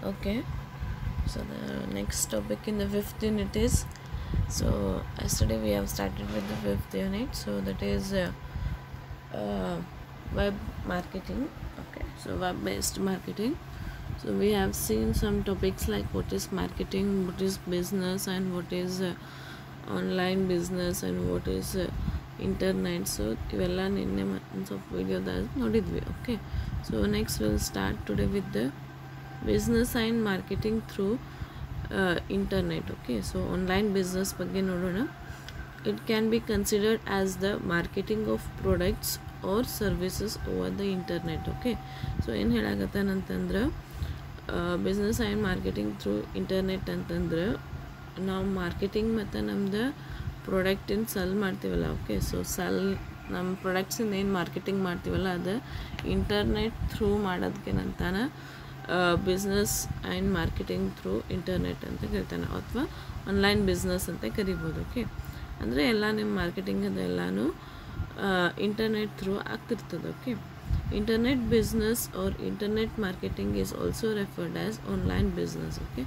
Okay, so the next topic in the fifth unit is, so yesterday we have started with the fifth unit, so that is uh, web marketing. Okay, so web based marketing. So we have seen some topics like what is marketing, what is business, and what is online business, and what is internet. So ಇವೆಲ್ಲ ನಿನ್ನೆ ಒಂದು ಸ್ವಲ್ಪ ವಿಡಿಯೋದಾಗ ನೋಡಿದ್ವಿ. Okay, so next will start today with the business and marketing through internet. Okay, so online business ಬಗ್ಗೆ ನೋಡೋಣ. It can be considered as the marketing of products or services over the internet. Okay, so ಏನು ಹೇಳಾಕತ್ತಾನಂತಂದ್ರೆ business and marketing through internet ಅಂತಂದ್ರೆ ನಾವು marketing ಮತ್ತು ನಮ್ದು ಪ್ರಾಡಕ್ಟಿನ sell ಮಾಡ್ತೀವಲ್ಲ. ಓಕೆ, ಸೊ ನಮ್ಮ ಪ್ರಾಡಕ್ಟ್ಸಿಂದ ಏನು ಮಾರ್ಕೆಟಿಂಗ್ ಮಾಡ್ತೀವಲ್ಲ ಅದು ಇಂಟರ್ನೆಟ್ ಥ್ರೂ ಮಾಡೋದಕ್ಕೇನಂತಾನೆ business and marketing through internet ಅಂತ ಕರಿತಾನೆ, ಅಥವಾ ಆನ್ಲೈನ್ ಬಿಸ್ನೆಸ್ ಅಂತ ಕರಿಬೋದು. ಓಕೆ, ಅಂದರೆ ಎಲ್ಲ ನಿಮ್ಮ ಮಾರ್ಕೆಟಿಂಗ್ ಅದೆಲ್ಲನೂ ಇಂಟರ್ನೆಟ್ ಥ್ರೂ ಆಗ್ತಿರ್ತದೆ. Okay, internet business or internet marketing is also referred as online business. Okay,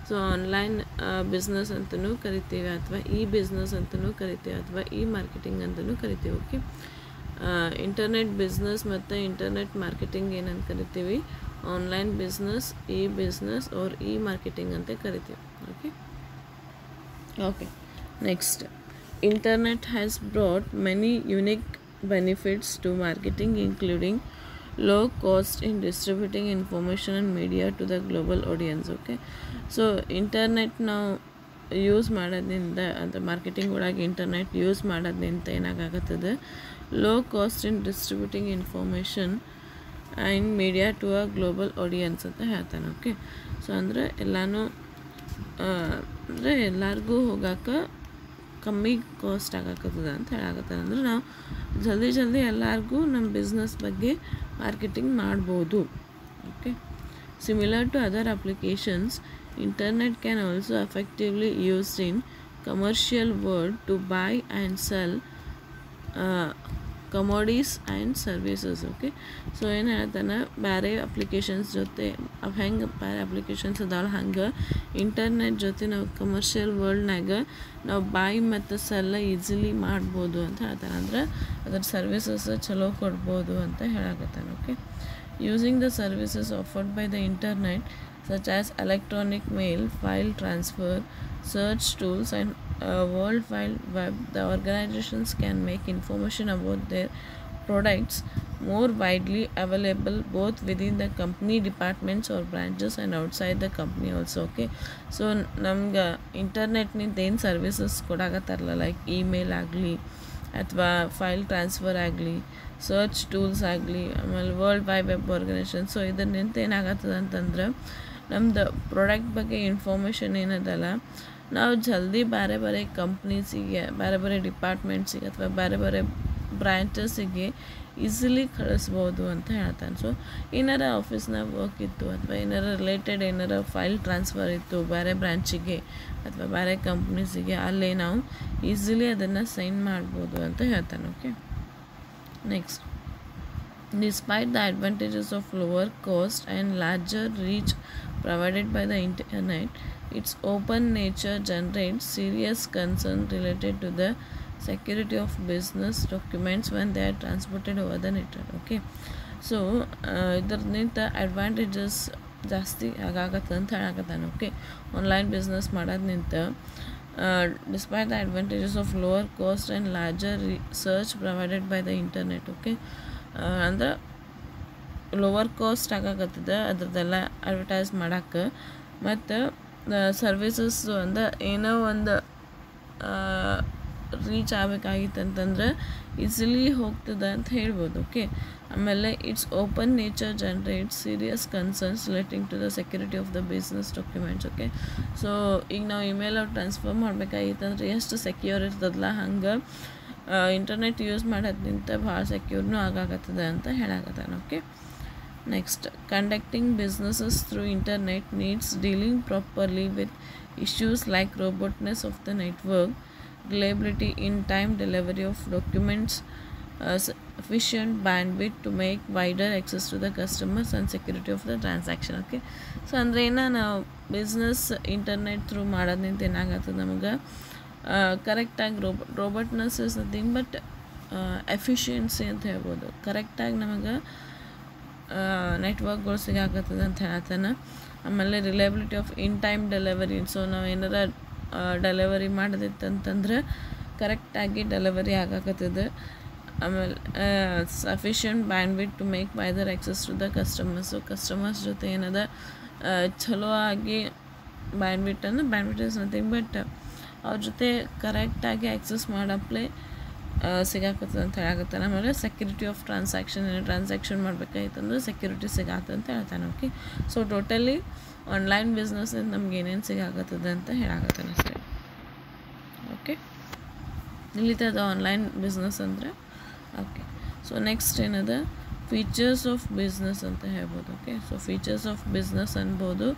so online business ಅಂತಲೂ ಕರಿತೀವಿ, ಅಥವಾ ಬಿಸ್ನೆಸ್ ಅಂತಲೂ ಕರಿತೀವಿ, ಅಥವಾ ಮಾರ್ಕೆಟಿಂಗ್ ಅಂತಲೂ ಕರಿತೀವಿ. ಓಕೆ, ಇಂಟರ್ನೆಟ್ ಬಿಸ್ನೆಸ್ ಮತ್ತು ಇಂಟರ್ನೆಟ್ ಮಾರ್ಕೆಟಿಂಗ್ ಏನಂತ ಕರಿತೀವಿ, online business, business or marketing ಅಂತ ಕರಿತೀವಿ. Okay okay next, internet has brought many unique benefits to marketing, including low cost in distributing information and media to the global audience. Okay, so internet ನಾವು use ಮಾಡೋದ್ರಿಂದ ಅಂದರೆ marketing ಒಳಗೆ internet use ಮಾಡೋದ್ರಿಂದ ಏನಾಗತ್ತದ, low cost in distributing information and media to a global audience ಅಂತ ಹೇಳ್ತಾನೆ. Okay, so ಅಂದರೆ ಎಲ್ಲನೂ ಅಂದರೆ ಎಲ್ಲರಿಗೂ ಹೋಗೋಕೆ ಕಮ್ಮಿ ಕಾಸ್ಟ್ ಆಗಾಕತ್ತದ ಅಂತ ಹೇಳಾಕತ್ತಾರ. ಅಂದರೆ ನಾವು ಜಲ್ದಿ ಎಲ್ಲರಿಗೂ ನಮ್ಮ ಬಿಸ್ನೆಸ್ ಬಗ್ಗೆ ಮಾರ್ಕೆಟಿಂಗ್ ಮಾಡ್ಬೋದು. Okay, similar to other applications, internet can also effectively used in commercial world to buy and sell commodities and services. Okay, so ಏನು ಹೇಳ್ತಾನೆ, ಬೇರೆ ಅಪ್ಲಿಕೇಶನ್ಸ್ ಜೊತೆ ಹೆಂಗೆ ಬೇರೆ ಅಪ್ಲಿಕೇಶನ್ಸ್ ಅದಾವ ಹಂಗೆ ಇಂಟರ್ನೆಟ್ ಜೊತೆ ನಾವು ಕಮರ್ಷಿಯಲ್ ವರ್ಲ್ಡ್ನಾಗ ನಾವು ಬಾಯ್ ಮತ್ತು ಸೆಲ್ಲ ಈಸಿಲಿ ಮಾಡ್ಬೋದು ಅಂತ ಹೇಳ್ತಾನೆ. ಅಂದ್ರೆ ಅದ್ರ ಸರ್ವಿಸಸ್ ಚಲೋ ಕೊಡ್ಬೋದು ಅಂತ ಹೇಳಕತ್ತಾನೆ. Okay, using the services offered by the internet such as electronic mail, file transfer, search tools and World Wide Web, the organizations can make information about their products more widely available both within the company departments or branches and outside the company also. Okay, so ನಮ್ಗೆ ಇಂಟರ್ನೆಟ್ನಿಂದ ಏನು services ಕೊಡಾಕತ್ತಾರಲ್ಲ, like email ಆಗಲಿ ಅಥವಾ file transfer ಆಗಲಿ, search tools ಆಗಲಿ, ಆಮೇಲೆ world wide web organisation. So ಇದರಿಂದ ಏನಾಗತ್ತದ ಅಂತಂದ್ರೆ ನಮ್ದು ಪ್ರಾಡಕ್ಟ್ ಬಗ್ಗೆ ಇನ್ಫಾರ್ಮೇಷನ್ ಏನದಲ್ಲ ನಾವು ಜಲ್ದಿ ಬೇರೆ ಕಂಪ್ನೀಸಿಗೆ, ಬೇರೆ ಡಿಪಾರ್ಟ್ಮೆಂಟ್ಸಿಗೆ ಅಥವಾ ಬೇರೆ ಬ್ರ್ಯಾಂಚಸ್ಸಿಗೆ ಈಸಿಲಿ ಕಳಿಸ್ಬೋದು ಅಂತ ಹೇಳ್ತಾನೆ. ಸೊ ಏನಾರ ಆಫೀಸ್ನಾಗ ವರ್ಕ್ ಇತ್ತು ಅಥವಾ ಏನಾರ ರಿಲೇಟೆಡ್ ಏನಾರ ಫೈಲ್ ಟ್ರಾನ್ಸ್ಫರ್ ಇತ್ತು ಬೇರೆ ಬ್ರ್ಯಾಂಚಿಗೆ ಅಥವಾ ಬೇರೆ ಕಂಪ್ನೀಸಿಗೆ, ಅಲ್ಲೇ ನಾವು ಈಸಿಲಿ ಅದನ್ನು ಸೈನ್ ಮಾಡ್ಬೋದು ಅಂತ ಹೇಳ್ತಾನೆ. Okay, next, despite the advantages of lower cost and larger reach provided by the internet, its open nature generates serious concern related to the security of business documents when they are transported over the network. Okay, so ಇದರಿಂದ advantages ಜಾಸ್ತಿ ಆಗಾಕತ್ತ ಅಂತ ಹೇಳಕತ್ತಾನೆ. Okay, online business ಮಾಡೋದ್ನಿಂತ despite the advantages of lower cost and larger research provided by the internet. Okay, ಅಂದ್ರೆ lower cost ಆಗಾಕತ್ತದ ಅದ್ರದ್ದೆಲ್ಲ advertise ಮಾಡೋಕ್ಕೆ, ಮತ್ತು services ಅಂದ್ರೆ ಏನೋ ಒಂದು ರೀಚ್ ಆಗಬೇಕಾಗಿತ್ತಂತಂದ್ರೆ ಈಸಿಲಿ ಹೋಗ್ತದೆ ಅಂತ ಹೇಳ್ಬೋದು. ಓಕೆ, ಆಮೇಲೆ it's open nature generate serious concerns relating to the security of the business documents. Okay, so ಈಗ ನಾವು ಇಮೇಲ್ ಟ್ರಾನ್ಸ್ಫರ್ ಮಾಡಬೇಕಾಗಿತ್ತಂದ್ರೆ ಎಷ್ಟು ಸೆಕ್ಯೂರ್ ಇರ್ತದಲ್ಲ ಹಂಗೆ ಇಂಟರ್ನೆಟ್ ಯೂಸ್ ಮಾಡೋದ್ರಿಂದ ಭಾಳ ಸೆಕ್ಯೂರ್ನೂ ಆಗಾಕತ್ತದ ಅಂತ ಹೇಳಾಕತ್ತಾನೆ. Okay, next, conducting businesses through internet needs dealing properly with issues like robustness of the network, reliability in time delivery of documents, sufficient bandwidth to make wider access to the customers and security of the transaction. Okay so ಅಂದರೆ ನಾವು business internet through ಮಾಡೋದ್ರಿಂದ ಏನಾಗತ್ತದ ನಮಗೆ ಕರೆಕ್ಟಾಗಿ robustness is nothing but efficiency ಅಂತ ಹೇಳ್ಬೋದು. ಕರೆಕ್ಟಾಗಿ ನಮಗೆ ನೆಟ್ವರ್ಕ್ಗಳು ಸಿಗಾಕತ್ತದ ಅಂತ ಹೇಳ್ತಾನೆ. ಆಮೇಲೆ reliability of in time delivery. So ನಾವು ಏನಾರ ಡೆಲಿವರಿ ಮಾಡೋದಿತ್ತಂತಂದ್ರೆ ಕರೆಕ್ಟಾಗಿ ಡೆಲಿವರಿ ಆಗಾಕತ್ತದ. ಆಮೇಲೆ sufficient bandwidth to make wider access to the customers. Customers ಜೊತೆ ಏನದ ಚಲೋ ಆಗಿ ಬ್ಯಾಂಡ್ವಿಡ್ತ್ ಇಸ್ ನಥಿಂಗ್ ಬಟ್ ಅವ್ರ ಜೊತೆ ಕರೆಕ್ಟಾಗಿ ಆ್ಯಕ್ಸೆಸ್ ಮಾಡಪ್ಲೇ ಸಿಗಾಕತ್ತದ ಅಂತ ಹೇಳಕತ್ತಾನೆ. ಆಮೇಲೆ ಸೆಕ್ಯೂರಿಟಿ ಆಫ್ ಟ್ರಾನ್ಸಾಕ್ಷನ್ ಮಾಡಬೇಕಾಯ್ತಂದ್ರೆ ಸೆಕ್ಯೂರಿಟಿ ಸಿಗಾತ ಅಂತ ಹೇಳ್ತಾನೆ. ಓಕೆ ಸೊ ಟೋಟಲಿ ಆನ್ಲೈನ್ ಬಿಸ್ನೆಸ್ಸಿಂದ ನಮ್ಗೆ ಏನೇನು ಸಿಗಾಕತ್ತದ ಅಂತ ಹೇಳಕತ್ತಾನೆ ಸರಿ. ಓಕೆ ಇಲ್ಲಿತದ ಆನ್ಲೈನ್ ಬಿಸ್ನೆಸ್ ಅಂದರೆ. ಓಕೆ ಸೊ ನೆಕ್ಸ್ಟ್ ಏನದ ಫೀಚರ್ಸ್ ಆಫ್ ಬಿಸ್ನೆಸ್ ಅಂತ ಹೇಳ್ಬೋದು. Okay so features of business ಅನ್ಬೋದು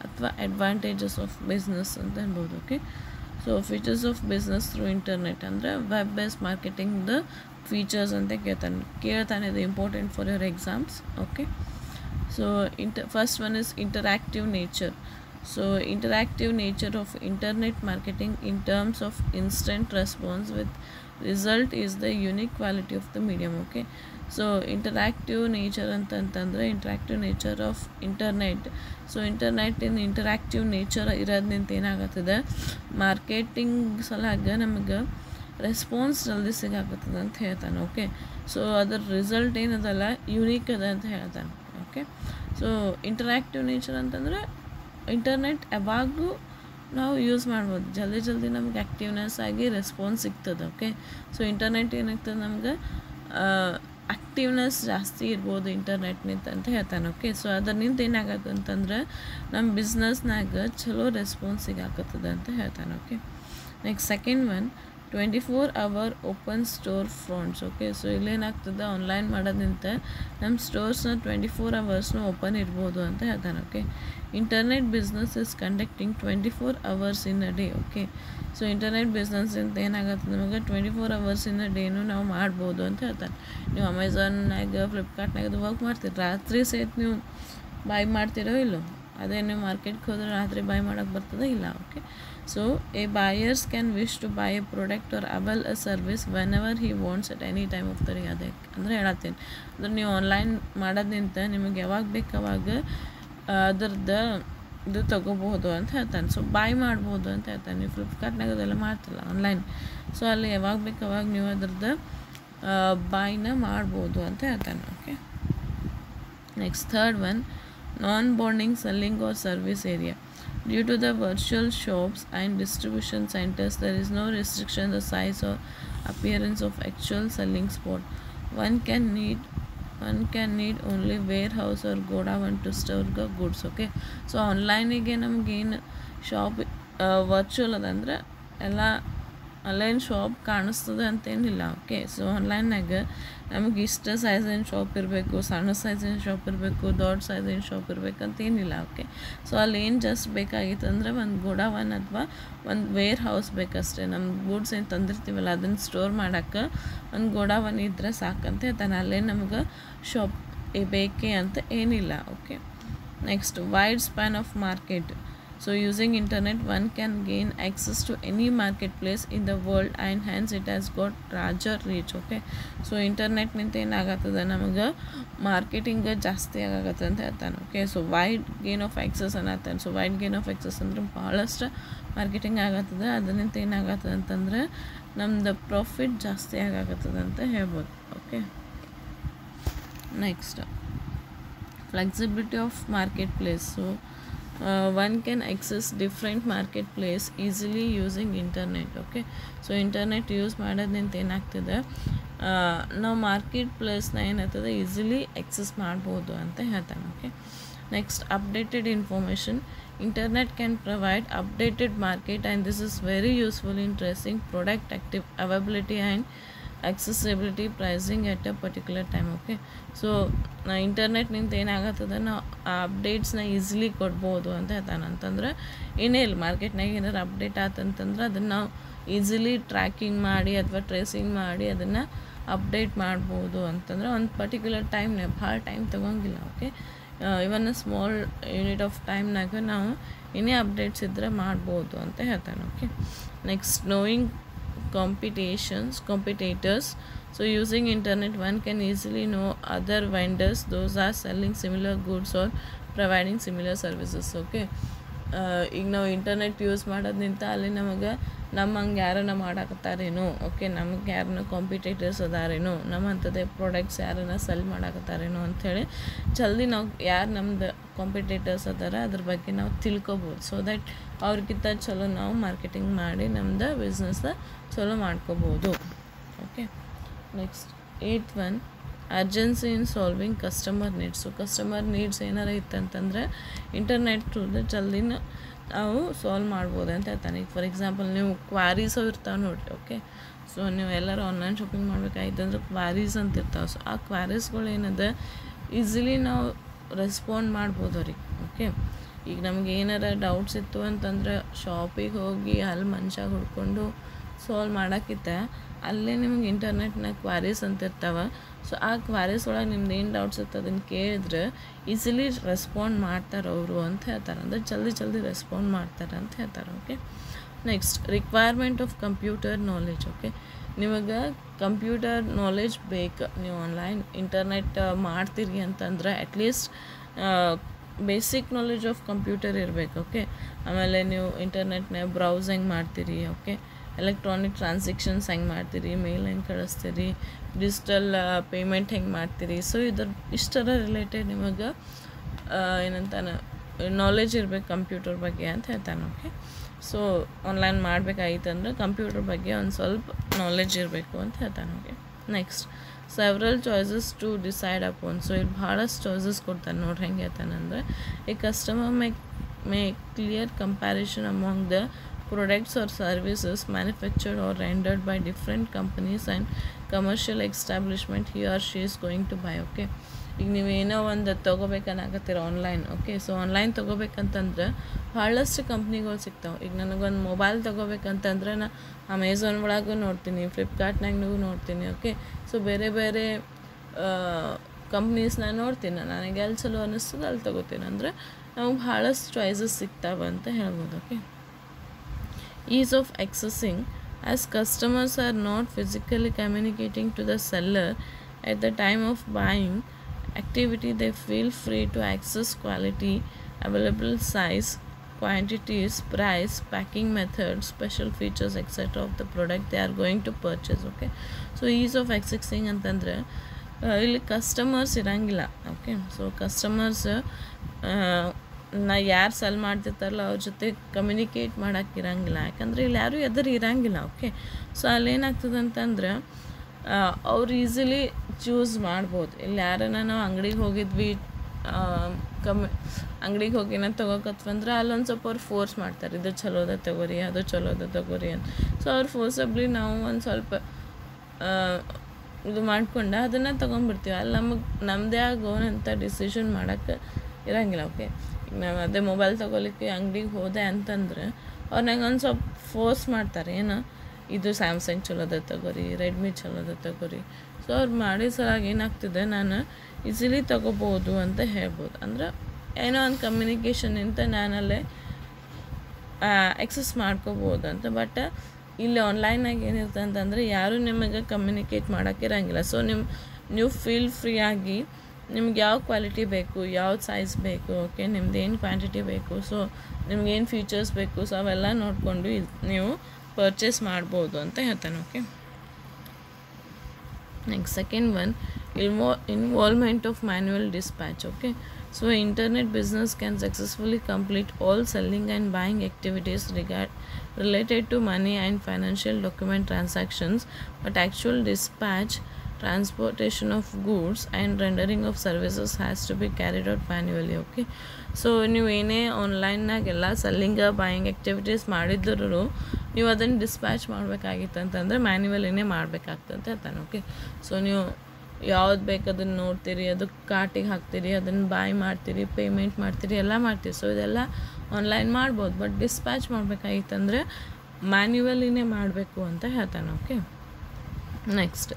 ಅಥವಾ ಅಡ್ವಾಂಟೇಜಸ್ ಆಫ್ ಬಿಸ್ನೆಸ್ ಅಂತ ಅನ್ಬೋದು. Okay so features of business through internet ಅಂದರೆ ವೆಬ್ ಬೇಸ್ಡ್ ಮಾರ್ಕೆಟಿಂಗ್ ದ ಫೀಚರ್ಸ್ ಅಂತ ಕೇಳ್ತಾನೆ. ಇದು important for your exams. Okay so first one is interactive nature. So interactive nature of internet marketing in terms of instant response with result is the unique quality of the medium. Okay so interactive nature ಅಂತಂತಂದ್ರೆ interactive nature of internet. ಸೊ internet in interactive nature ಇರೋದ್ನಿಂದ ಏನಾಗತ್ತದ marketing ಸಲಾಗ ನಮಗೆ response ಜಲ್ದಿ ಸಿಗಾಕತ್ತದ ಅಂತ ಹೇಳ್ತಾನೆ. ಓಕೆ ಸೊ ಅದರ ರಿಸಲ್ಟ್ ಏನದಲ್ಲ ಯುನೀಕ್ ಅದ ಅಂತ ಹೇಳ್ತಾನೆ. ಓಕೆ ಸೊ ಇಂಟರಾಕ್ಟಿವ್ ನೇಚರ್ ಅಂತಂದರೆ ಇಂಟರ್ನೆಟ್ ಯಾವಾಗೂ ನಾವು ಯೂಸ್ ಮಾಡ್ಬೋದು, ಜಲ್ದಿ ನಮ್ಗೆ ಆ್ಯಕ್ಟಿವ್ನೆಸ್ ಆಗಿ ರೆಸ್ಪಾನ್ಸ್ ಸಿಗ್ತದೆ. ಓಕೆ ಸೊ ಇಂಟರ್ನೆಟ್ ಏನಾಗ್ತದೆ ನಮ್ಗೆ ಆ್ಯಕ್ಟಿವ್ನೆಸ್ ಜಾಸ್ತಿ ಇರ್ಬೋದು ಇಂಟರ್ನೆಟ್ನಿಂದ ಅಂತ ಹೇಳ್ತಾನೆ. ಓಕೆ ಸೊ ಅದರಿಂದ ಏನಾಗತ್ತೆ ಅಂತಂದ್ರೆ ನಮ್ಮ ಬಿಸ್ನೆಸ್ನಾಗ ಚಲೋ ರೆಸ್ಪಾನ್ಸ್ ಸಿಗಾಕತ್ತದ ಅಂತ ಹೇಳ್ತಾನೆ. Okay next second one 24 hour open store fronts. Okay so ಇಲ್ಲೇನಾಗ್ತದೆ ಆನ್ಲೈನ್ ಮಾಡೋದ್ರಿಂದ ನಮ್ಮ ಸ್ಟೋರ್ಸ್ನ 24 hours ಓಪನ್ ಇರ್ಬೋದು ಅಂತ ಹೇಳ್ತಾನೆ. Okay internet business is conducting 24 hours in a day. Okay so internet business ಅಂತ ಏನಾಗುತ್ತೆ ನಮಗೆ 24 hours ಇನ್ ಅ ಡೇನು ನಾವು ಮಾಡ್ಬೋದು ಅಂತ ಹೇಳ್ತಾನೆ. ನೀವು ಅಮೆಝಾನ್ನಾಗ ಫ್ಲಿಪ್ಕಾರ್ಟ್ನಾಗ ಅದು ವರ್ಕ್ ಮಾಡ್ತೀರಿ, ರಾತ್ರಿ ಸಹಿತ ನೀವು ಬಾಯ್ ಮಾಡ್ತಿರೋ ಇಲ್ಲೋ, ಅದೇ ನೀವು ಮಾರ್ಕೆಟ್ಗೆ ಹೋದ್ರೆ ರಾತ್ರಿ ಬಾಯ್ ಮಾಡೋಕ್ಕೆ ಬರ್ತದೆ ಇಲ್ಲ. Okay so a buyers can wish to buy a product or avail a service whenever he wants at any time of the day. ಅದಕ್ಕೆ ಅಂದರೆ ಹೇಳತ್ತೀನಿ ಅಂದ್ರೆ ನೀವು ಆನ್ಲೈನ್ ಮಾಡೋದ್ನಿಂತ ನಿಮಗೆ ಯಾವಾಗ ಬೇಕು ಅವಾಗ ಅದ್ರದ್ದು ಇದು ತೊಗೋಬಹುದು ಅಂತ ಹೇಳ್ತಾನೆ. ಸೊ ಬಾಯ್ ಮಾಡ್ಬೋದು ಅಂತ ಹೇಳ್ತಾನೆ. ನೀವು ಫ್ಲಿಪ್ಕಾರ್ಟ್ನಾಗ ಅದೆಲ್ಲ ಮಾಡ್ತಿಲ್ಲ ಆನ್ಲೈನ್, ಸೊ ಅಲ್ಲಿ ಯಾವಾಗ ಬೇಕು ಅವಾಗ ನೀವು ಅದ್ರದ್ದು ಬಾಯ್ನ ಮಾಡ್ಬೋದು ಅಂತ ಹೇಳ್ತಾನೆ. Okay next third one non-bonding selling or service area. Due to the virtual shops and distribution centers, there is no restriction the size or appearance of actual selling spot. One can need only warehouse or godown to store the goods. Okay so online ಗೆ ನಮಗೇನು shop virtual ಅದಂದ್ರೆ ಎಲ್ಲ online shop ಕಾಣಿಸ್ತದೆ ಅಂತೇನಿಲ್ಲ. Okay so ಆನ್ಲೈನ್ನಾಗ ನಮಗೆ ಇಷ್ಟ ಸೈಜಿನ shop ಇರಬೇಕು, ಸಣ್ಣ ಸೈಜಿನ ಶಾಪ್ ಇರಬೇಕು, ದೊಡ್ಡ ಸೈಜಿನ ಶಾಪ್ ಇರಬೇಕಂತೇನಿಲ್ಲ. ಓಕೆ ಸೊ ಅಲ್ಲಿ ಏನು ಜಸ್ಟ್ ಬೇಕಾಗಿತ್ತು ಅಂದರೆ ಒಂದು ಗೋಡಾವನ್ ಅಥವಾ ಒಂದು ವೇರ್ ಹೌಸ್ ಬೇಕಷ್ಟೇ. ನಮ್ಮ ಗೂಡ್ಸ್ ಏನು ತಂದಿರ್ತೀವಲ್ಲ ಅದನ್ನು ಸ್ಟೋರ್ ಮಾಡೋಕ್ಕೆ ಒಂದು ಗೋಡಾವನ್ ಇದ್ದರೆ ಸಾಕಂತ ಹೇಳ್ತಾನೆ. ಅಲ್ಲೇ ನಮ್ಗೆ ಶಾಪ್ ಬೇಕೇ ಅಂತ ಏನಿಲ್ಲ. Okay next wide span of market. So using internet one can gain access to any marketplace in the world and hence it has got larger reach. Okay so internet ನಿಂತ ಏನಾಗತ್ತದ ನಮಗೆ ಮಾರ್ಕೆಟಿಂಗ್ ಜಾಸ್ತಿ ಆಗತ್ತೆ ಅಂತ ಹೇಳ್ತಾನೆ. Okay so wide gain of access ಅನ್ನತ್ತಾನೆ. So wide gain of access ಅಂದ್ರೆ ಭಾಳಷ್ಟು marketing ಆಗತ್ತದ, ಅದರಿಂದ ಏನಾಗತ್ತದ ಅಂತಂದ್ರೆ ನಮ್ದು ಪ್ರಾಫಿಟ್ ಜಾಸ್ತಿ ಆಗತ್ತದ ಅಂತ ಹೇಳ್ಬೋದು. Okay next flexibility of market place. So one can access different marketplace easily using internet. Okay so internet use ಮಾಡೋದ್ನಿಂತ ಏನಾಗ್ತದೆ ನಾವು ಮಾರ್ಕೆಟ್ ಪ್ಲೇಸ್ನ ಏನಾಗ್ತದೆ ಈಸಿಲಿ ಎಕ್ಸೆಸ್ ಮಾಡ್ಬೋದು ಅಂತ ಹೇಳ್ತಾನೆ. Okay next updated information. internet can provide updated market and this is very useful in tracing product active availability and accessibility pricing at a particular time. Okay so internet ನಿಂತ ಏನಾಗತ್ತದ ನಾವು ಆ ಅಪ್ಡೇಟ್ಸ್ನ easily ಕೊಡ್ಬೋದು ಅಂತ ಹೇಳ್ತಾನೆ. ಅಂತಂದ್ರೆ ಏನೇ ಇಲ್ಲ ಮಾರ್ಕೆಟ್ನಾಗ ಏನಾರು ಅಪ್ಡೇಟ್ ಆತಂತಂದ್ರೆ ಅದನ್ನು ನಾವು ಈಸಿಲಿ ಟ್ರ್ಯಾಕಿಂಗ್ ಮಾಡಿ ಅಥವಾ ಟ್ರೇಸಿಂಗ್ ಮಾಡಿ ಅದನ್ನು ಅಪ್ಡೇಟ್ ಮಾಡ್ಬೋದು ಅಂತಂದ್ರೆ ಒಂದು ಪರ್ಟಿಕ್ಯುಲರ್ ಟೈಮ್ನಾಗ ಭಾಳ ಟೈಮ್ ತೊಗೊಂಗಿಲ್ಲ. Okay, even small unit of ಟೈಮ್ನಾಗ ನಾವು ಏನೇ ಅಪ್ಡೇಟ್ಸ್ ಇದ್ದರೆ ಮಾಡ್ಬೋದು ಅಂತ ಹೇಳ್ತಾನೆ. Okay, next knowing competitors. So using internet one can easily know other vendors, those are selling similar goods or providing similar services. Okay, ಈಗ ನಾವು ಇಂಟರ್ನೆಟ್ ಯೂಸ್ ಮಾಡೋದ್ನಿಂತ ಅಲ್ಲಿ ನಮಗೆ ನಮ್ಮಂಗೆ ಯಾರನ್ನ ಮಾಡಾಕತ್ತಾರೇನೋ, ಓಕೆ, ನಮಗೆ ಯಾರನ್ನ ಕಾಂಪಿಟೇಟರ್ಸ್ ಅದಾರೇನೋ, ನಮ್ಮಂಥದ್ದೇ ಪ್ರಾಡಕ್ಟ್ಸ್ ಯಾರನ್ನ ಸೆಲ್ ಮಾಡಾಕತ್ತಾರೇನೋ ಅಂಥೇಳಿ ಜಲ್ದಿ ನಾವು ಯಾರು ನಮ್ದು ಕಾಂಪಿಟೇಟರ್ಸ್ ಅದಾರ ಅದ್ರ ಬಗ್ಗೆ ನಾವು ತಿಳ್ಕೊಬೋದು. ಸೊ ದ್ಯಾಟ್ ಅವ್ರಿಗಿಂತ ಚಲೋ ನಾವು ಮಾರ್ಕೆಟಿಂಗ್ ಮಾಡಿ ನಮ್ದು ಬಿಸ್ನೆಸ್ನ ಚಲೋ ಮಾಡ್ಕೋಬೋದು. Okay, next 8th one, urgency in solving customer needs. Customer needs ಏನಾರ ಇತ್ತಂತಂದ್ರೆ ಇಂಟರ್ನೆಟ್ ಥ್ರೂದ ಜಲ್ದಿನ ನಾವು ಸಾಲ್ವ್ ಮಾಡ್ಬೋದು ಅಂತ ಹೇಳ್ತಾನೆ. ಈಗ ಫಾರ್ ಎಕ್ಸಾಂಪಲ್ ನೀವು ಕ್ವಾರೀಸ್ ಇರ್ತಾವೆ ನೋಡಿರಿ. ಓಕೆ, ಸೊ ನೀವು ಎಲ್ಲರೂ ಆನ್ಲೈನ್ ಶಾಪಿಂಗ್ ಮಾಡ್ಬೇಕಾಯ್ತು ಅಂದ್ರೆ ಕ್ವಾರೀಸ್ ಅಂತ ಇರ್ತಾವೆ. ಸೊ ಆ ಕ್ವಾರೀಸ್ಗಳು ಏನದ ಈಸಿಲಿ ನಾವು ರೆಸ್ಪಾಂಡ್ ಮಾಡ್ಬೋದು ಅವ್ರಿಗೆ. ಓಕೆ, ಈಗ ನಮ್ಗೆ ಏನಾರ ಡೌಟ್ಸ್ ಇತ್ತು ಅಂತಂದ್ರೆ ಶಾಪಿಗೆ ಹೋಗಿ ಅಲ್ಲಿ ಮನುಷ್ಯ ಹುಡ್ಕೊಂಡು ಸಾಲ್ವ್ ಮಾಡೋಕ್ಕಿಂತ ಅಲ್ಲೇ ನಿಮ್ಗೆ ಇಂಟರ್ನೆಟ್ನಾಗ ಕ್ವಾರೀಸ್ ಅಂತ ಇರ್ತಾವೆ. ಸೊ ಆ ಕ್ವಾರೀಸ್ ಒಳಗೆ ನಿಮ್ದು ಏನು ಡೌಟ್ಸ್ ಇರ್ತದೆ ಅದನ್ನು ಕೇಳಿದ್ರೆ ಈಸಿಲಿ ರೆಸ್ಪಾಂಡ್ ಮಾಡ್ತಾರೆ ಅವರು ಅಂತ ಹೇಳ್ತಾರೆ. ಅಂದರೆ ಜಲ್ದಿ ರೆಸ್ಪಾಂಡ್ ಮಾಡ್ತಾರೆ ಅಂತ ಹೇಳ್ತಾರೆ. Okay, next requirement of computer knowledge. Okay, ನಿಮಗೆ ಕಂಪ್ಯೂಟರ್ ನಾಲೆಜ್ ಬೇಕು. ನೀವು ಆನ್ಲೈನ್ ಇಂಟರ್ನೆಟ್ ಮಾಡ್ತೀರಿ ಅಂತಂದ್ರೆ at least basic knowledge of computer ಇರಬೇಕು. ಓಕೆ, ಆಮೇಲೆ ನೀವು ಇಂಟರ್ನೆಟ್ನಾಗ ಬ್ರೌಸ್ ಹೆಂಗೆ ಮಾಡ್ತೀರಿ, ಓಕೆ, ಎಲೆಕ್ಟ್ರಾನಿಕ್ ಟ್ರಾನ್ಸಾಕ್ಷನ್ಸ್ ಹೆಂಗೆ ಮಾಡ್ತೀರಿ, ಮೇಲ್ ಹೆಂಗೆ ಕಳಿಸ್ತೀರಿ, ಡಿಜಿಟಲ್ ಪೇಮೆಂಟ್ ಹೆಂಗೆ ಮಾಡ್ತೀರಿ. ಸೊ ಇಷ್ಟರ ರಿಲೇಟೆಡ್ ನಿಮಗೆ ಏನಂತಾನೆ ನಾಲೆಜ್ ಇರಬೇಕು ಕಂಪ್ಯೂಟರ್ ಬಗ್ಗೆ ಅಂತ ಹೇಳ್ತಾನೆ. ಓಕೆ, ಸೊ ಆನ್ಲೈನ್ ಮಾಡಬೇಕಾಗಿತ್ತಂದ್ರೆ ಕಂಪ್ಯೂಟರ್ ಬಗ್ಗೆ ಒಂದು ಸ್ವಲ್ಪ ನಾಲೆಜ್ ಇರಬೇಕು ಅಂತ ಹೇಳ್ತಾನೆ. Okay, next several choices to decide upon. So ಇಲ್ಲಿ ಭಾಳಷ್ಟು ಚಾಯ್ಸಸ್ ಕೊಡ್ತಾನೆ ನೋಡ್ರಿ. ಹೆಂಗೆ ಹೇಳ್ತಾನೆ ಅಂದರೆ a customer may clear comparison among the products or services manufactured or rendered by different companies and commercial establishment he or she is going to buy. Okay, ಈಗ ನೀವೇನೋ ಒಂದು ತೊಗೋಬೇಕನ್ನಾಗತ್ತೀರ ಆನ್ಲೈನ್. ಓಕೆ, ಸೊ ಆನ್ಲೈನ್ ತೊಗೋಬೇಕಂತಂದ್ರೆ ಭಾಳಷ್ಟು ಕಂಪ್ನಿಗಳು ಸಿಗ್ತಾವೆ. ಈಗ ನನಗೊಂದು mobile ತೊಗೋಬೇಕಂತಂದ್ರೆ ನಾ Amazon ಒಳಗೂ ನೋಡ್ತೀನಿ, ಫ್ಲಿಪ್ಕಾರ್ಟ್ನಾಗೂ ನೋಡ್ತೀನಿ. ಓಕೆ, ಸೊ ಬೇರೆ ಬೇರೆ ಕಂಪ್ನೀಸ್ನ ನೋಡ್ತೀನಿ. ನನಗೆ ಎಲ್ಲಿ ಚಲೋ ಅನ್ನಿಸ್ತದೆ ಅಲ್ಲಿ ತೊಗೋತೀನಿ. ಅಂದರೆ ನಮಗೆ ಭಾಳಷ್ಟು ಚಾಯ್ಸಸ್ ಸಿಗ್ತಾವೆ ಅಂತ ಹೇಳ್ಬೋದು. Okay, ease of accessing, as customers are not physically communicating to the seller at the time of buying activity, they feel free to access quality, available size, quantities, price, packing methods, special features, etc. of the product they are going to purchase. Okay, so ease of accessing ಅಂತಂದ್ರೆ ಇಲ್ಲಿ customers ಇರಂಗಿಲ್ಲ. Okay, so customers ನಾ ಯಾರು cell ಮಾಡ್ತಿರ್ತಾರಲ್ಲ ಅವ್ರ ಜೊತೆ communicate ಮಾಡೋಕ್ಕೆ ಇರಂಗಿಲ್ಲ. ಯಾಕಂದರೆ ಇಲ್ಲಿ ಯಾರೂ ಎದುರು ಇರಂಗಿಲ್ಲ. ಓಕೆ, ಸೊ ಅಲ್ಲೇನಾಗ್ತದೆ ಅಂತಂದ್ರೆ ಅವ್ರು ಈಸಿಲಿ ಚೂಸ್ ಮಾಡ್ಬೋದು. ಇಲ್ಲಿ ಯಾರನ್ನ ನಾವು ಅಂಗಡಿಗೆ ಹೋಗಿದ್ವಿ, ಅಂಗಡಿಗೆ ಹೋಗಿ ಏನೋ ತೊಗೋಕತ್ವಂದ್ರೆ ಅಲ್ಲೊಂದು ಸ್ವಲ್ಪ ಅವ್ರು ಫೋರ್ಸ್ ಮಾಡ್ತಾರೆ, ಇದು ಚಲೋದ ತಗೋರಿ, ಅದು ಚಲೋದ ತಗೋರಿ ಅಂತ. ಸೊ ಅವ್ರು ಫೋರ್ಸಬ್ಲಿ ನಾವು ಒಂದು ಸ್ವಲ್ಪ ಇದು ಮಾಡ್ಕೊಂಡು ಅದನ್ನು ತೊಗೊಂಡ್ಬಿಡ್ತೀವಿ. ಅಲ್ಲಿ ನಮ್ಮದೇ ಆಗೋನಂಥ ಡಿಸಿಷನ್ ಮಾಡೋಕ್ಕೆ ಇರಂಗಿಲ್ಲ. ಓಕೆ, ನಾವು ಅದೇ ಮೊಬೈಲ್ ತೊಗೊಲಿಕ್ಕೆ ಅಂಗಡಿಗೆ ಹೋದೆ ಅಂತಂದ್ರೆ ಅವ್ರು ನಂಗೆ ಒಂದು ಸ್ವಲ್ಪ ಫೋರ್ಸ್ ಮಾಡ್ತಾರೆ, ಏನು ಇದು ಸ್ಯಾಮ್ಸಂಗ್ ಚಲೋದ ತಗೋರಿ, ರೆಡ್ಮಿ ಚಲೋದ ತಗೋರಿ. ಸೊ ಅವ್ರು ಮಾಡಿದ ಸಲಾಗಿ ಏನಾಗ್ತಿದೆ ನಾನು ಈಸಿಲಿ ತೊಗೋಬೋದು ಅಂತ ಹೇಳ್ಬೋದು. ಅಂದ್ರೆ ಏನೋ ಒಂದು ಕಮ್ಯುನಿಕೇಷನಿಂದ ನಾನಲ್ಲೇ ಎಕ್ಸಸ್ ಮಾಡ್ಕೋಬೋದು ಅಂತ. ಬಟ್ ಇಲ್ಲಿ ಆನ್ಲೈನಾಗ ಏನಿರ್ತದೆ ಅಂತಂದರೆ ಯಾರೂ ನಿಮಗೆ ಕಮ್ಯುನಿಕೇಟ್ ಮಾಡೋಕ್ಕಿರಂಗಿಲ್ಲ. ಸೊ ನೀವು ಫೀಲ್ ಫ್ರೀ ಆಗಿ ನಿಮ್ಗೆ ಯಾವ ಕ್ವಾಲಿಟಿ ಬೇಕು, ಯಾವ್ದು ಸೈಜ್ ಬೇಕು, ಓಕೆ, ನಿಮ್ದು ಏನು ಕ್ವಾಂಟಿಟಿ ಬೇಕು, ಸೊ ನಿಮ್ಗೇನು ಫೀಚರ್ಸ್ ಬೇಕು, ಸೊ ಅವೆಲ್ಲ ನೋಡಿಕೊಂಡು ನೀವು ಪರ್ಚೇಸ್ ಮಾಡ್ಬೋದು ಅಂತ ಹೇಳ್ತಾನೆ. Okay, next second one, involvement of manual dispatch. Okay, so internet business can successfully complete all selling and buying activities related to money and financial document transactions, but actual dispatch, transportation of goods and rendering of services has to be carried out manually. Okay, so ನೀವು ಏನೇ ಆನ್ಲೈನ್ನಾಗೆಲ್ಲ selling buying activities ಮಾಡಿದ್ರು ನೀವು ಅದನ್ನು dispatch ಮಾಡಬೇಕಾಗಿತ್ತು ಅಂತಂದರೆ ಮ್ಯಾನ್ಯುವಲಿನೇ ಮಾಡಬೇಕಾಗ್ತದೆ ಅಂತ ಹೇಳ್ತಾನೆ. ಓಕೆ, ಸೊ ನೀವು ಯಾವ್ದು ಬೇಕು ಅದನ್ನು ನೋಡ್ತೀರಿ, ಅದು ಕಾರ್ಟಿಗೆ ಹಾಕ್ತೀರಿ, ಅದನ್ನು ಬಾಯ್ ಮಾಡ್ತೀರಿ, ಪೇಮೆಂಟ್ ಮಾಡ್ತೀರಿ, ಎಲ್ಲ ಮಾಡ್ತೀರಿ. ಸೊ ಇದೆಲ್ಲ ಆನ್ಲೈನ್ ಮಾಡ್ಬೋದು, ಬಟ್ ಡಿಸ್ಪ್ಯಾಚ್ ಮಾಡಬೇಕಾಗಿತ್ತಂದರೆ ಮ್ಯಾನ್ಯುವಲಿನೇ ಮಾಡಬೇಕು ಅಂತ ಹೇಳ್ತಾನೆ. Okay, next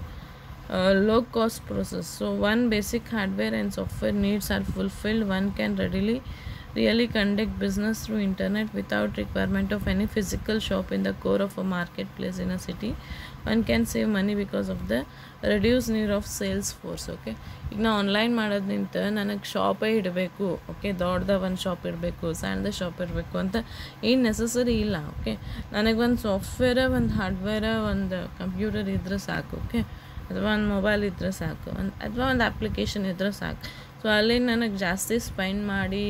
low cost process. So one basic hardware and software needs are fulfilled, one can really conduct business through internet without requirement of any physical shop in the core of a marketplace in a city. One can save money because of the reduced need of sales force. Okay ಈಗ ನಾ online ಮಾಡೋದ್ನಿಂತ ನನಗೆ ಶಾಪೇ ಇಡಬೇಕು, okay ದೊಡ್ಡದ ಒಂದು shop ಇಡಬೇಕು, ಸಣ್ಣದ shop ಇರಬೇಕು ಅಂತ ಏನು ನೆಸಸರಿ ಇಲ್ಲ. ಓಕೆ ನನಗೆ ಒಂದು ಸಾಫ್ಟ್ವೇರ, ಒಂದು ಹಾರ್ಡ್ವೇರ, ಒಂದು ಕಂಪ್ಯೂಟರ್ ಇದ್ರೆ ಸಾಕು. ಓಕೆ ಅಥವಾ ಒಂದು ಮೊಬೈಲ್ ಇದ್ದರೆ ಸಾಕು, ಅಥವಾ ಒಂದು ಅಪ್ಲಿಕೇಶನ್ ಇದ್ದರೆ ಸಾಕು. ಸೊ ಅಲ್ಲಿ ನನಗೆ ಜಾಸ್ತಿ ಸ್ಪೆಂಡ್ ಮಾಡಿ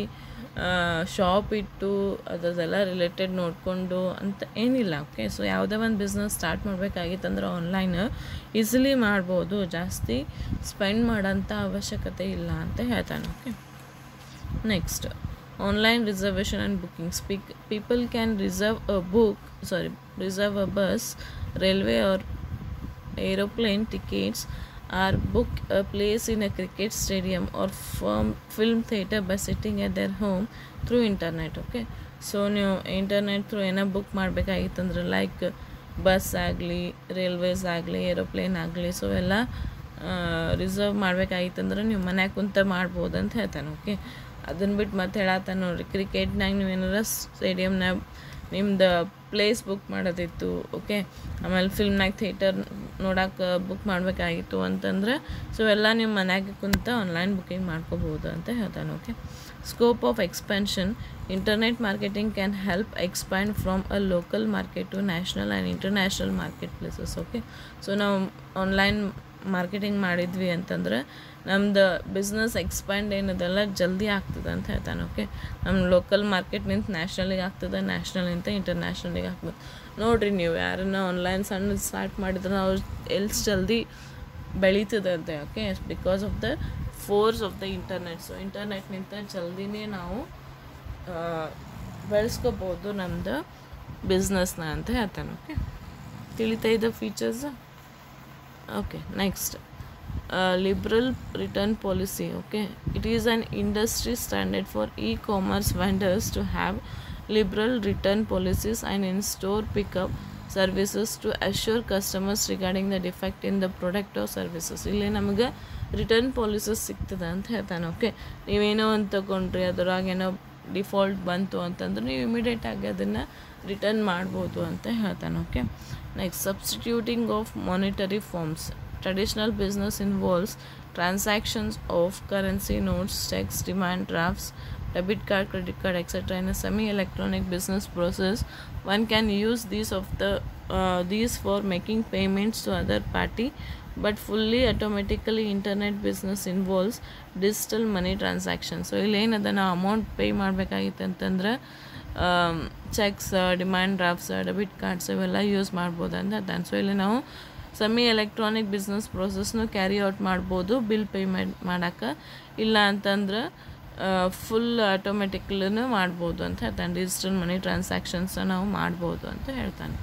ಶಾಪ್ ಇಟ್ಟು ಅದೆಲ್ಲ ರಿಲೇಟೆಡ್ ನೋಡಿಕೊಂಡು ಅಂತ ಏನಿಲ್ಲ. ಓಕೆ ಸೊ ಯಾವುದೇ ಒಂದು ಬಿಸ್ನೆಸ್ ಸ್ಟಾರ್ಟ್ ಮಾಡಬೇಕಾಗಿತ್ತಂದ್ರೆ ಆನ್ಲೈನ್ ಈಸಿಲಿ ಮಾಡ್ಬೋದು, ಜಾಸ್ತಿ ಸ್ಪೆಂಡ್ ಮಾಡೋಂಥ ಅವಶ್ಯಕತೆ ಇಲ್ಲ ಅಂತ ಹೇಳ್ತಾನೆ. Okay next, online reservation and bookings. People can reserve a bus, railway or aeroplane tickets, or book a place in a cricket stadium or film theater by sitting at their home through internet. Okay, so ನೀವು internet through ಏನೋ book ಮಾಡಬೇಕಾಗಿತ್ತಂದ್ರೆ like bus ಆಗಲಿ, railways ಆಗಲಿ, aeroplane ಆಗಲಿ, so ಎಲ್ಲ reserve ಮಾಡಬೇಕಾಗಿತ್ತಂದ್ರೆ ನೀವು ಮನ್ಯಾಗ ಕುಂತ ಮಾಡ್ಬೋದು ಅಂತ ಹೇಳ್ತಾನೆ. ಓಕೆ ಅದನ್ನು ಬಿಟ್ಟು ಮತ್ತೆ ಹೇಳತ್ತಾನೆ ನೋಡಿರಿ, ಕ್ರಿಕೆಟ್ನಾಗ ನೀವು ಏನಾರ ಸ್ಟೇಡಿಯಮ್ನಾಗ ನಿಮ್ದು ಪ್ಲೇಸ್ ಬುಕ್ ಮಾಡೋದಿತ್ತು, ಓಕೆ ಆಮೇಲೆ ಫಿಲ್ಮ್ನಾಗ ಥಿಯೇಟರ್ ನೋಡೋಕೆ ಬುಕ್ ಮಾಡಬೇಕಾಗಿತ್ತು ಅಂತಂದ್ರೆ ಸೊ ಎಲ್ಲ ನೀವು ಮನ್ಯಾಗೆ ಕುಂತ ಆನ್ಲೈನ್ ಬುಕ್ಕಿಂಗ್ ಮಾಡ್ಕೋಬೋದು ಅಂತ ಹೇಳ್ತಾನೆ. Okay scope of expansion. Internet marketing can help expand from a local market to national and international market places. Okay so ನಾವು ಆನ್ಲೈನ್ ಮಾರ್ಕೆಟಿಂಗ್ ಮಾಡಿದ್ವಿ ಅಂತಂದ್ರೆ ನಮ್ದು ಬಿಸ್ನೆಸ್ ಎಕ್ಸ್ಪ್ಯಾಂಡ್ ಏನದೆಲ್ಲ ಜಲ್ದಿ ಆಗ್ತದೆ ಅಂತ ಹೇಳ್ತಾನೆ. ಓಕೆ ನಮ್ಮ ಲೋಕಲ್ ಮಾರ್ಕೆಟ್ನಿಂದ ನ್ಯಾಷನಲಿಗೆ ಆಗ್ತದೆ, ನ್ಯಾಷನಲಿಂದ ಇಂಟರ್ನ್ಯಾಷನಲಿಗೆ ಆಗ್ತದೆ. ನೋಡಿರಿ ನೀವು ಯಾರನ್ನ ಆನ್ಲೈನ್ ಸಣ್ಣ ಸ್ಟಾರ್ಟ್ ಮಾಡಿದ್ರೆ ಅವ್ರು ಎಲ್ಸ್ ಜಲ್ದಿ ಬೆಳೀತದೆ ಅಂತ. Okay because of the force of the internet. So ಇಂಟರ್ನೆಟ್ನಿಂದ ಜಲ್ದಿನೇ ನಾವು ಬೆಳೆಸ್ಕೋಬೋದು ನಮ್ಮದು ಬಿಸ್ನೆಸ್ನ ಅಂತ ಹೇಳ್ತಾನೆ. ಓಕೆ ತಿಳಿತಾ ಇದ್ದ features. Okay, next, liberal return policy. Okay, it is an industry standard for e-commerce vendors to have liberal return policies and in-store pickup services to assure customers regarding the defect in the product or services. ಇಲ್ಲಿ ನಮಗೆ return policies ಸಿಗ್ತದೆ ಅಂತ ಹೇಳ್ತಾನೆ. Okay ನೀವೇನೋ ಒಂದು ತೊಗೊಂಡ್ರಿ ಅದರಾಗೇನೋ default ಬಂತು ಅಂತಂದ್ರೆ ನೀವು ಇಮಿಡಿಯೇಟಾಗಿ ಅದನ್ನು ರಿಟರ್ನ್ ಮಾಡ್ಬೋದು ಅಂತ ಹೇಳ್ತಾನೆ. Okay next, substituting of monetary forms. Traditional business involves transactions of currency notes, checks, demand drafts, debit card, credit card, etc. in a semi-electronic business process. One can use these for making payments to other party, but fully automatically internet business involves digital money transactions. So ಇಲ್ಲಿ ಏನದ ನಾವು amount pay ಮಾಡಬೇಕಾಗಿತ್ತು ಅಂತಂದ್ರೆ cheques, demand drafts, debit cards ಇವೆಲ್ಲ use ಮಾಡ್ಬೋದು ಅಂತ ಅದಾನೆ. So ಇಲ್ಲಿ ನಾವು ಸೆಮಿ ಎಲೆಕ್ಟ್ರಾನಿಕ್ ಬಿಸ್ನೆಸ್ ಪ್ರೋಸೆಸ್ನು ಕ್ಯಾರಿ ಔಟ್ ಮಾಡ್ಬೋದು ಬಿಲ್ ಪೇಮೆಂಟ್ ಮಾಡೋಕ್ಕೆ, ಇಲ್ಲ ಅಂತಂದ್ರೆ ಫುಲ್ ಆಟೋಮೆಟಿಕ್ಲೂ ಮಾಡ್ಬೋದು ಅಂತ ಹೇಳ್ತಾನೆ. ಡಿಜಿಟಲ್ ಮನಿ ಟ್ರಾನ್ಸಾಕ್ಷನ್ಸ್ ನಾವು ಮಾಡ್ಬೋದು ಅಂತ ಹೇಳ್ತಾನೆ.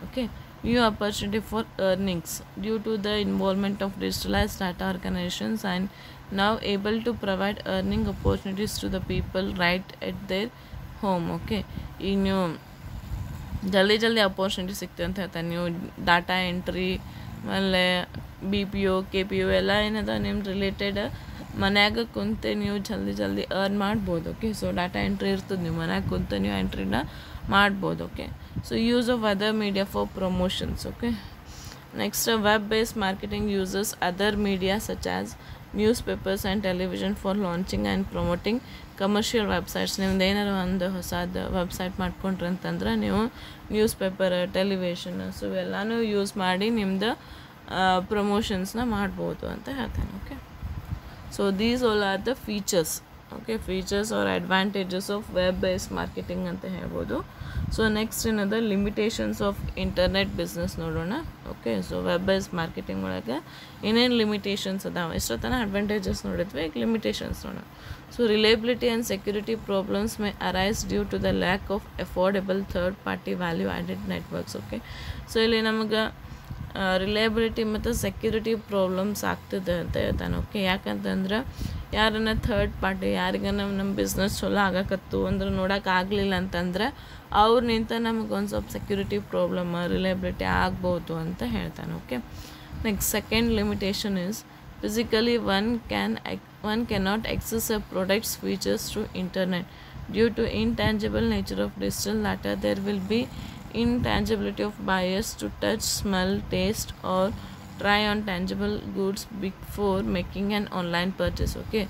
Okay new opportunity for earnings due to the involvement of digitalized data organizations and now able to provide earning opportunities to the people right at their home. Okay ಈಗ ನೀವು ಜಲ್ದಿ opportunity ಸಿಗ್ತದೆ ಅಂತ ಹೇಳ್ತಾನೆ. ನೀವು ಡಾಟಾ ಎಂಟ್ರಿ ಆಮೇಲೆ BPO KPO ಎಲ್ಲ ಏನದ ನಿಮ್ಮ ರಿಲೇಟೆಡ್ ಮನ್ಯಾಗ ಕುಂತೆ ನೀವು ಜಲ್ದಿ ಅರ್ನ್ ಮಾಡ್ಬೋದು. ಓಕೆ ಸೊ ಡಾಟಾ ಎಂಟ್ರಿ ಇರ್ತದೆ, ನೀವು ಮನ್ಯಾಗ ಕುಂತ ನೀವು ಎಂಟ್ರಿನ ಮಾಡ್ಬೋದು. Okay so use of other media for promotions. Okay next, web based marketing uses other media such as newspapers and television for launching and promoting commercial websites. ನಿಮ್ದು ಏನಾರ ಒಂದು ಹೊಸದು ವೆಬ್ಸೈಟ್ ಮಾಡ್ಕೊಂಡ್ರಿ ಅಂತಂದ್ರೆ ನೀವು ನ್ಯೂಸ್ ಪೇಪರ್, ಟೆಲಿವಿಷನ್ ಸೊ ಇವೆಲ್ಲನೂ use ಮಾಡಿ ನಿಮ್ಮದು ಪ್ರಮೋಷನ್ಸ್ನ ಮಾಡ್ಬೋದು ಅಂತ ಹೇಳ್ತಾನೆ. Okay so these all are the features. Okay features R advantages of web based marketing ಅಂತ ಹೇಳ್ಬೋದು. ಸೊ ನೆಕ್ಸ್ಟ್ ಏನದ ಲಿಮಿಟೇಷನ್ಸ್ ಆಫ್ ಇಂಟರ್ನೆಟ್ ಬಿಸ್ನೆಸ್ ನೋಡೋಣ. Okay so web based marketing ಒಳಗೆ ಏನೇನು ಲಿಮಿಟೇಷನ್ಸ್ ಅದಾವೆ, ಎಷ್ಟೊತ್ತನ ಅಡ್ವಾಂಟೇಜಸ್ ನೋಡಿದ್ವಿ, ಈಗ ಲಿಮಿಟೇಷನ್ಸ್ ನೋಡೋಣ. So reliability and security problems may arise due to the lack of affordable third party value added networks. Okay so ಇಲ್ಲಿ ನಮಗೆ ರಿಲೇಬಿಲಿಟಿ ಮತ್ತು ಸೆಕ್ಯೂರಿಟಿ ಪ್ರಾಬ್ಲಮ್ಸ್ ಆಗ್ತದೆ ಅಂತ ಹೇಳ್ತಾನೆ. ಓಕೆ ಯಾಕಂತಂದ್ರೆ ಯಾರನ್ನ ಥರ್ಡ್ ಪಾರ್ಟಿ ಯಾರಿಗಾನ ನಮ್ಮ ಬಿಸ್ನೆಸ್ ಚಲೋ ಆಗಕತ್ತು ಅಂದ್ರೆ ನೋಡೋಕ್ಕಾಗಲಿಲ್ಲ ಅಂತಂದ್ರೆ ಅವ್ರನಿಂದ ನಮಗೊಂದು ಸ್ವಲ್ಪ ಸೆಕ್ಯೂರಿಟಿ ಪ್ರಾಬ್ಲಮ್, ರಿಲೇಬಿಲಿಟಿ ಆಗ್ಬೋದು ಅಂತ ಹೇಳ್ತಾನೆ. Okay Next, second limitation is physically one cannot access a product's features through internet. Due to intangible nature of digital data, there will be intangibility of buyers to touch, smell, taste, or try on tangible goods before making an online purchase. Okay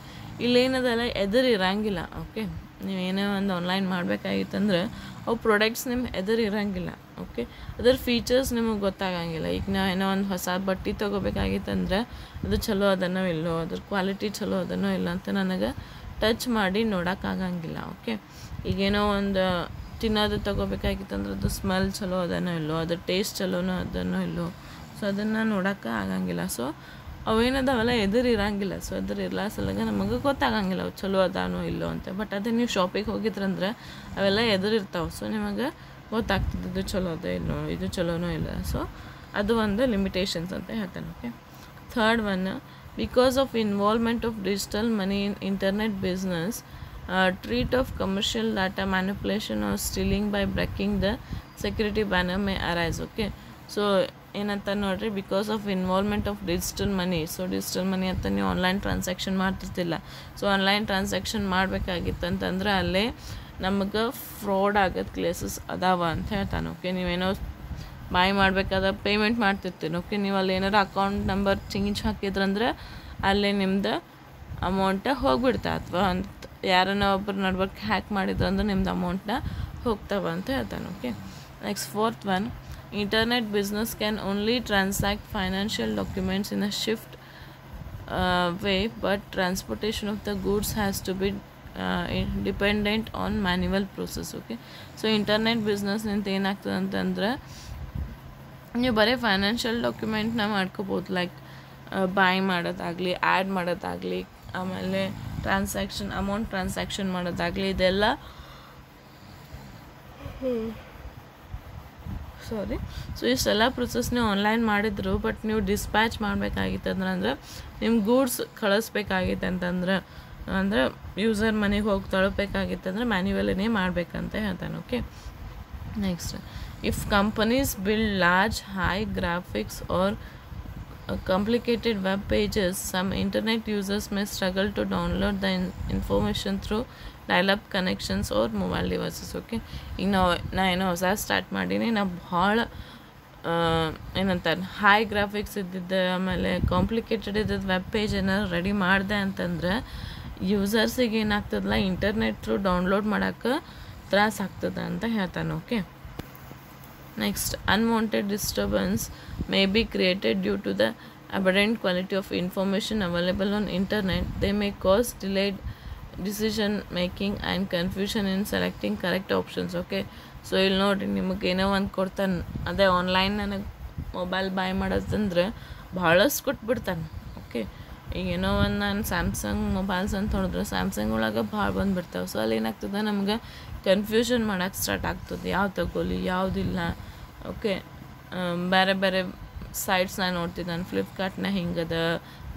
ಇಲ್ಲೇನದಲ್ಲ ಎದುರು ಇರಂಗಿಲ್ಲ. Okay ನೀವೇನೋ ಒಂದು online ಮಾಡಬೇಕಾಗಿತ್ತಂದ್ರೆ ಅವು products ನಿಮ್ಮ ಎದುರು ಇರಂಗಿಲ್ಲ. Okay ಅದರ ಫೀಚರ್ಸ್ ನಿಮಗೆ ಗೊತ್ತಾಗಂಗಿಲ್ಲ. ಈಗ ನಾವು ಏನೋ ಒಂದು ಹೊಸ ಬಟ್ಟೆ ತೊಗೋಬೇಕಾಗಿತ್ತಂದ್ರೆ ಅದು ಚಲೋ ಅದನ್ನೋ ಇಲ್ಲೋ, ಅದ್ರ ಕ್ವಾಲಿಟಿ ಚಲೋ ಅದನ್ನೋ ಇಲ್ಲ ಅಂತ ನನಗೆ ಟಚ್ ಮಾಡಿ ನೋಡೋಕ್ಕಾಗಂಗಿಲ್ಲ. ಓಕೆ ಈಗೇನೋ ಒಂದು ತಿನ್ನೋದು ತೊಗೋಬೇಕಾಗಿತ್ತಂದ್ರೆ ಅದು ಸ್ಮೆಲ್ ಚಲೋ ಅದನ್ನೋ ಇಲ್ಲೋ, ಅದ್ರ ಟೇಸ್ಟ್ ಚಲೋನೋ ಅದನ್ನೋ ಇಲ್ಲೋ, ಸೊ ಅದನ್ನು ನೋಡೋಕೆ ಆಗಂಗಿಲ್ಲ. ಸೊ ಅವೇನದಾವಲ್ಲ ಎದುರು ಇರಂಗಿಲ್ಲ. ಸೊ ಎದುರು ಇರಲ್ಲ ಸಲಗ ನಮಗೆ ಗೊತ್ತಾಗಂಗಿಲ್ಲ ಅವು ಚಲೋ ಅದಾನೋ ಇಲ್ಲೋ ಅಂತ. ಬಟ್ ಅದೇ ನೀವು ಶಾಪಿಗೆ ಹೋಗಿದ್ರಂದ್ರೆ ಅವೆಲ್ಲ ಎದುರು ಇರ್ತಾವೆ. ಸೊ ನಿಮಗೆ ಗೊತ್ತಾಗ್ತದೆ ಇದು ಚಲೋ ಅದ ಇಲ್ಲೋ, ಇದು ಚಲೋನೋ ಇಲ್ಲ. ಸೊ ಅದು ಒಂದು ಲಿಮಿಟೇಷನ್ಸ್ ಅಂತ ಹೇಳ್ತಾನೆ. Okay third one, because of involvement of digital money in internet business, treat of commercial data manipulation or stealing by breaking the security banner may arise. Okay, so ಏನಂತ ನೋಡ್ರಿ, because of involvement of digital money. So digital money ಅಂತ ನೀವು online transaction ಮಾಡ್ತಿರ್ತಿಲ್ಲ. So online transaction ಮಾಡಬೇಕಾಗಿತ್ತಂತಂದ್ರೆ ಅಲ್ಲೇ ನಮಗೆ fraud ಆಗೋದು cases ಅದಾವ ಅಂತ ಹೇಳ್ತಾನೆ. ಓಕೆ ನೀವೇನೋ ಬಾಯ್ ಮಾಡಬೇಕಾದ ಪೇಮೆಂಟ್ ಮಾಡ್ತಿರ್ತೀನಿ. ಓಕೆ ನೀವು ಅಲ್ಲಿ ಏನಾರು ಅಕೌಂಟ್ ನಂಬರ್ ಚೇಂಜ್ ಹಾಕಿದ್ರಂದ್ರೆ ಅಲ್ಲೇ ನಿಮ್ದು ಅಮೌಂಟ ಹೋಗ್ಬಿಡ್ತಾ, ಅಥವಾ ಅಂತ ಯಾರನ್ನ ಒಬ್ಬರು ನಡ್ಬೇಕು ಹ್ಯಾಕ್ ಮಾಡಿದ್ರು ಅಂದ್ರೆ ನಿಮ್ದು ಅಮೌಂಟ್ನ ಹೋಗ್ತಾವ ಅಂತ ಹೇಳ್ತಾನೆ. Okay next fourth one, internet business can only transact financial documents in a shift way, but transportation of the goods has to be dependent on manual process. Okay, so internet business ನಿಂತ ಏನಾಗ್ತದೆ ಅಂತಂದ್ರೆ ನೀವು ಬರೀ financial ಡಾಕ್ಯುಮೆಂಟ್ನ ಮಾಡ್ಕೋಬೋದು. Like ಬಾಯ್ ಮಾಡೋದಾಗಲಿ, add ಮಾಡೋದಾಗಲಿ, ಆಮೇಲೆ amount transaction ಮಾಡೋದಾಗಲಿ, ಇದೆಲ್ಲ ಸೊ ಇಷ್ಟೆಲ್ಲ ಪ್ರೊಸೆಸ್ ನೀವು ಆನ್ಲೈನ್ ಮಾಡಿದ್ರು. ಬಟ್ ನೀವು ಡಿಸ್ಪ್ಯಾಚ್ ಮಾಡಬೇಕಾಗಿತ್ತಂದ್ರೆ ನಿಮ್ಮ ಗೂಡ್ಸ್ ಕಳಿಸ್ಬೇಕಾಗಿತ್ತು ಅಂದರೆ ಯೂಸರ್ ಮನೆಗೆ ಹೋಗಿ ತಲುಪಬೇಕಾಗಿತ್ತಂದ್ರೆ ಮ್ಯಾನ್ಯುವಲಿನೇ ಮಾಡಬೇಕಂತ ಹೇಳ್ತಾನೆ. Okay next, if companies build large high graphics or complicated web pages, some internet users may struggle to download the information through dial-up connections or mobile devices. Okay ಈಗ ನಾ ಏನೋ ಹೊಸ ಸ್ಟಾರ್ಟ್ ಮಾಡೀನಿ, ನಾ ಭಾಳ ಏನಂತಾರೆ ಹೈ ಗ್ರಾಫಿಕ್ಸ್ ಇದ್ದಿದ್ದು ಆಮೇಲೆ ಕಾಂಪ್ಲಿಕೇಟೆಡ್ ಇದ್ದದ್ದು ವೆಬ್ ಪೇಜ್ ಏನಾದ್ರು ರೆಡಿ ಮಾಡಿದೆ ಅಂತಂದ್ರೆ ಯೂಸರ್ಸಿಗೆ ಏನಾಗ್ತದಲ್ಲ ಇಂಟರ್ನೆಟ್ ಥ್ರೂ ಡೌನ್ಲೋಡ್ ಮಾಡೋಕ್ಕೆ ತ್ರಾಸ ಆಗ್ತದೆ ಅಂತ ಹೇಳ್ತಾನೆ. Okay next, unwanted disturbance may be created due to the aberrant quality of information available on internet. They may cause delayed decision making and confusion in selecting correct options. Okay, so ಇಲ್ಲಿ ನೋಡಿರಿ, ನಿಮಗೆ ಏನೋ ಒಂದು ಕೊಡ್ತಾನೆ, ಅದೇ online ನನಗೆ mobile ಬಾಯ್ ಮಾಡೋದಂದ್ರೆ ಭಾಳಷ್ಟು ಕೊಟ್ಬಿಡ್ತಾನೆ. ಓಕೆ ಈಗೇನೋ ಒಂದು ನಾನು ಸ್ಯಾಮ್ಸಂಗ್ ಮೊಬೈಲ್ಸ್ ಅಂತ ನೋಡಿದ್ರೆ ಸ್ಯಾಮ್ಸಂಗ್ ಒಳಗೆ ಭಾಳ ಬಂದುಬಿಡ್ತಾವೆ. ಸೊ ಅಲ್ಲಿ ಏನಾಗ್ತದೆ ನಮ್ಗೆ ಕನ್ಫ್ಯೂಷನ್ ಮಾಡೋಕ್ಕೆ ಸ್ಟಾರ್ಟ್ ಆಗ್ತದೆ, ಯಾವ್ದು ತಗೊಳ್ಳಿ ಯಾವುದಿಲ್ಲ. ಓಕೆ ಬೇರೆ ಬೇರೆ ಸೈಟ್ಸ್ನ ನೋಡ್ತಿದ್ದೆ ನಾನು, ಫ್ಲಿಪ್ಕಾರ್ಟ್ನ ಹಿಂಗದ,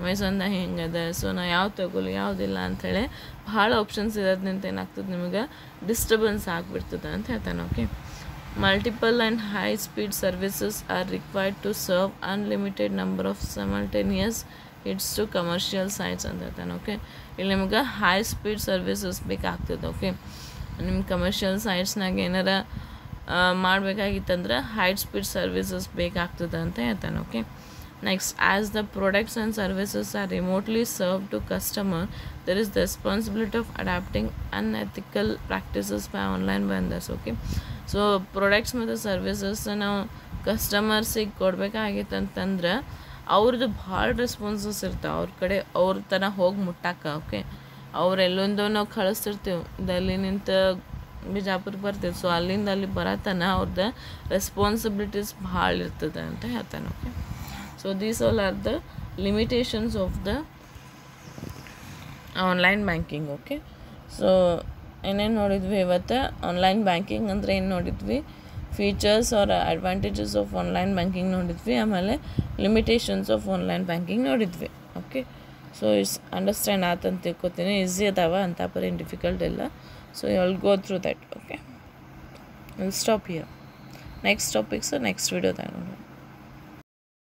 ಅಮೆಝಾನ್ದಾಗ ಹಿಂಗದ. ಸೊ ನಾ ಯಾವ್ದು ತಗೊಳ್ಳಿ ಯಾವುದಿಲ್ಲ ಅಂಥೇಳಿ ಭಾಳ ಆಪ್ಷನ್ಸ್ ಇರೋದ್ರಿಂದ ಏನಾಗ್ತದೆ ನಿಮಗೆ ಡಿಸ್ಟರ್ಬೆನ್ಸ್ ಆಗಿಬಿಡ್ತದೆ ಅಂತ ಹೇಳ್ತಾನೆ. Okay multiple and high speed services are required to serve unlimited number of simultaneous hits to commercial sites ಅಂತ ಹೇಳ್ತಾನೆ. ಓಕೆ ಇಲ್ಲಿ ನಿಮ್ಗೆ ಹೈ ಸ್ಪೀಡ್ ಸರ್ವಿಸಸ್ ಬೇಕಾಗ್ತದೆ. ಓಕೆ ನಿಮ್ಮ ಕಮರ್ಷಿಯಲ್ ಸೈಟ್ಸ್ನಾಗ ಏನಾರ ಮಾಡಬೇಕಾಗಿತ್ತಂದ್ರೆ ಹೈ ಸ್ಪೀಡ್ ಸರ್ವಿಸಸ್ ಬೇಕಾಗ್ತದೆ ಅಂತ ಹೇಳ್ತಾನೆ. Okay next, as the products and services are remotely serve to customer, there is the responsibility of adapting unethical practices by online vendors. Okay so products ಮತ್ತು services ನಾವು ಕಸ್ಟಮರ್ಸಿಗೆ ಕೊಡಬೇಕಾಗಿತ್ತಂತಂದ್ರೆ ಅವ್ರದ್ದು ಭಾಳ ರೆಸ್ಪಾನ್ಸಸ್ ಇರ್ತಾವೆ ಅವ್ರ ಕಡೆ, ಅವ್ರ ತನಕ ಹೋಗಿ ಮುಟ್ಟಾಕ. ಓಕೆ ಅವರೆಲ್ಲೊಂದೋ ನಾವು ಕಳಿಸ್ತಿರ್ತೀವಿ, ದಲ್ಲಿ ನಿಂತ ಬಿಜಾಪುರಕ್ಕೆ ಬರ್ತೀವಿ. ಸೊ ಅಲ್ಲಿಂದ ಅಲ್ಲಿ ಬರತನ ಅವ್ರದ್ದು ರೆಸ್ಪಾನ್ಸಿಬಿಲಿಟೀಸ್ ಭಾಳ ಇರ್ತದೆ ಅಂತ ಹೇಳ್ತಾನೆ. Okay so these all are the limitations of the online banking. Okay so ಏನೇನು ನೋಡಿದ್ವಿ ಇವತ್ತು? ಆನ್ಲೈನ್ ಬ್ಯಾಂಕಿಂಗ್ ಅಂದರೆ ಏನು ನೋಡಿದ್ವಿ, features R advantages of online banking ನೋಡಿದ್ವಿ, ಆಮೇಲೆ ಲಿಮಿಟೇಷನ್ಸ್ ಆಫ್ ಆನ್ಲೈನ್ ಬ್ಯಾಂಕಿಂಗ್ ನೋಡಿದ್ವಿ. ಓಕೆ ಸೊ ಇಟ್ಸ್ ಅಂಡರ್ಸ್ಟ್ಯಾಂಡ್ ಆತಂತ ತಿಳ್ಕೊತೀನಿ. ಈಸಿ ಅದಾವ, ಅಂತ ಪರ ಏನು ಡಿಫಿಕಲ್ಟ್ ಇಲ್ಲ. So you will go through that. Okay, we'll stop here. Next topics next video.